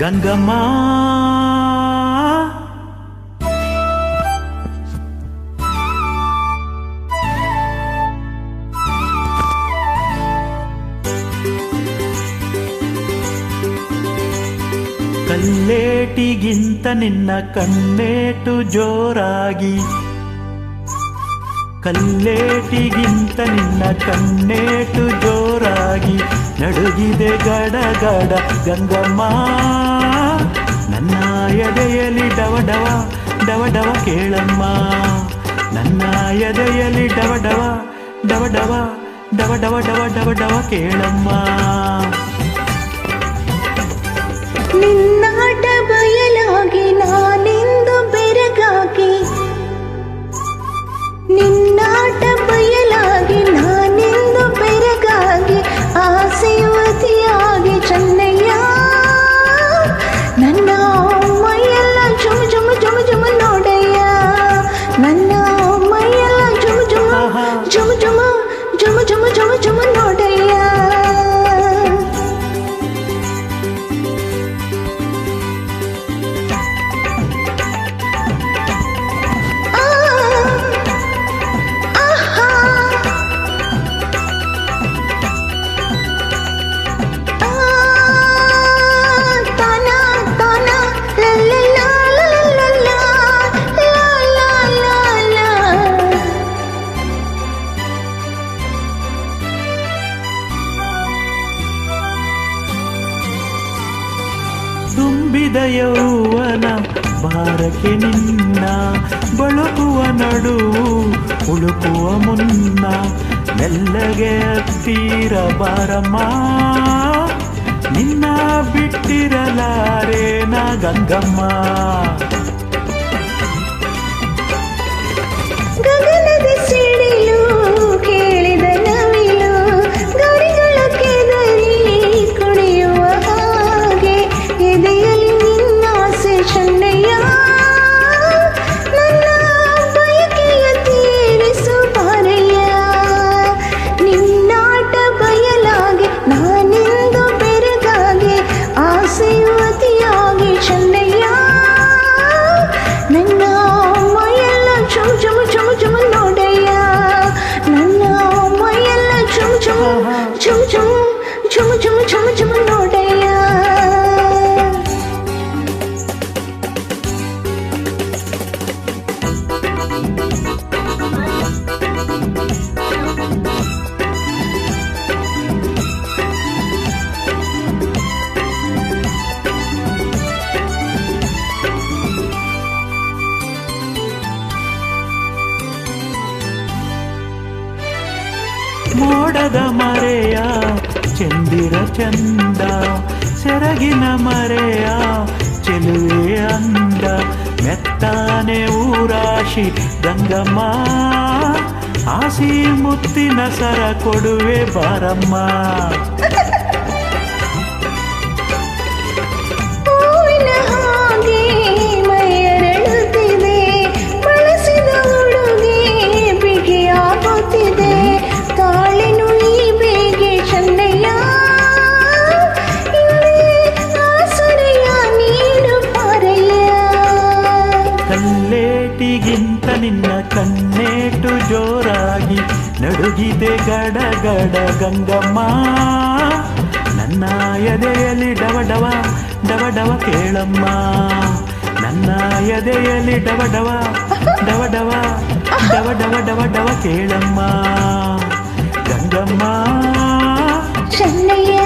ಗಂಗಮ್ಮ ಕಲ್ಲೇಟಿಗಿಂತ ನಿನ್ನ ಕಣ್ಣೇಟು ಜೋರಾಗಿ, ಕಲ್ಲೇಟಿಗಿಂತ ನಿನ್ನ ಕಣ್ಣೇಟು ಜೋರಾಗಿ ನಡುಗಿದೆ ಗಡಗಡ ಗಂಗಮ್ಮ. ನನ್ನ ಎದೆಯಲ್ಲಿ ಡವಡವ ಡವಡವ ಕೇಳಮ್ಮ, ನನ್ನ ಎದೆಯಲ್ಲಿ ಡವಡವ ಡವಡವ ಡವಡವ ಡವ ಡವಡವ ಕೇಳಮ್ಮ. ನಿನ್ನಾಟ ಬಯಲಾಗಿ ನಾನೆಂದು ಬೆರಗಾಗಿ, ನಿನ್ನಾಟ ಬಯಲಾಗಿ ನಾನೆಂದು ಬೆರಗಾಗಿ ಆಸೆವತಿಯಾಗಿ ಚೆನ್ನಯ್ಯ. ನನ್ನ ಮೈಯೆಲ್ಲ ಜುಮ್ ಜುಮ್ ಜುಮ್ ಜುಮ್ ನೋಡಯ್ಯ, ನನ್ನ ಮೈಯೆಲ್ಲ ಜುಮ್ ಜುಮ್ ಜುಮ್ ಜುಮ್ ಜುಮ್ ಜುಮ್ ಜುಮ್ ಜುಮ್ ನೋಡಯ್ಯ. ತುಂಬಿದ ಯೌವನ ಬಾರಕ್ಕೆ ನಿನ್ನ ಬಳುಕುವ ನಡುವು ಉಳುಕುವ ಮುನ್ನ ಮೆಲ್ಲಗೆ ಹತ್ತಿರ ಬಾರಮ್ಮ. ನಿನ್ನ ಬಿಟ್ಟಿರಲಾರೇನ ಗಂಗಮ್ಮ. ಗಗನದ ಸಿಡಿಲು ಕೇಳಿದ ನವಿಲು ಗರಿಗಳ ಕೆದರಿ ಕುಣಿಯುವ ಹಾಗೆ ಎದೆಯಲ್ಲಿ ನಿನ್ನಾಸೆ ಚೆನ್ನಯ್ಯ. ನನ್ನ ಬಯಕೆಯ ತೀರಿಸು ಬಾರಯ್ಯ, ನಿನ್ನಾಟ ಬಯಲಾಗಿ ನಾನೆಂದು ಬೆರಗಾಗಿ ಆಸೆಯುವತಿಯಾಗಿ ಚೆನ್ನಯ್ಯ. ನನ್ನ ಮೈಯೆಲ್ಲ ಚುಮ್ ಚುಮ್ ಚುಮ್ ಚುಮ್ ನೋಡಯ್ಯ, ನನ್ನ ಮೈಯೆಲ್ಲ ಚುಮ್ ಚುಮ್ ಚುಮ್ ಚುಮ್ ಚುಮ್ ಚುಮ್ ಚುಮ್ ಚುಮ್ ನೋಡಯ್ಯ. ಮೋಡದ ಮರೆಯ ಚಂದಿರ ಚಂದ, ಸೆರಗಿನ ಮರೆಯ ಚೆಲುವೆ ಅಂದ, ಮೆತ್ತಾನೆ ಊರಾಶಿ ಗಂಗಮ್ಮ. ಆಸಿ ಮುತ್ತಿನ ಸರ ಕೊಡುವೆ ಬಾರಮ್ಮ. ಹೂವಿನ ಹಾಗೆ ಮೈಯರಳುತ್ತಿದೆ, ಬಳಸಿದ ಉಡುಗೆ ಬಿಗಿಯಾಗುತ್ತಿದೆ, ತಾಳೆನು ಈ ಬೇಗೆ ಚೆನ್ನಯ್ಯ. ಇಲ್ಲಿ ಆಸರೆಯ ನೀಡು ಪಾರಯ್ಯ. ಕಲ್ಲೇಟಿಗಿಂತ ನಿನ್ನ ಕಣ್ಣೇಟು ಜೋರಾಗಿ ನಡುಗಿದೆ ಗಡಗಡ ಗಂಗಮ್ಮ. ನನ್ನ ಎದೆಯಲ್ಲಿ ಡವಡವ ಡವಡವ ಕೇಳಮ್ಮ, ನನ್ನ ಎದೆಯಲ್ಲಿ ಡವಡವ ಡವಡವ ಡವಡವ ಡವಡವ ಕೇಳಮ್ಮ ಗಂಗಮ್ಮ. ಚೆನ್ನಯ್ಯ.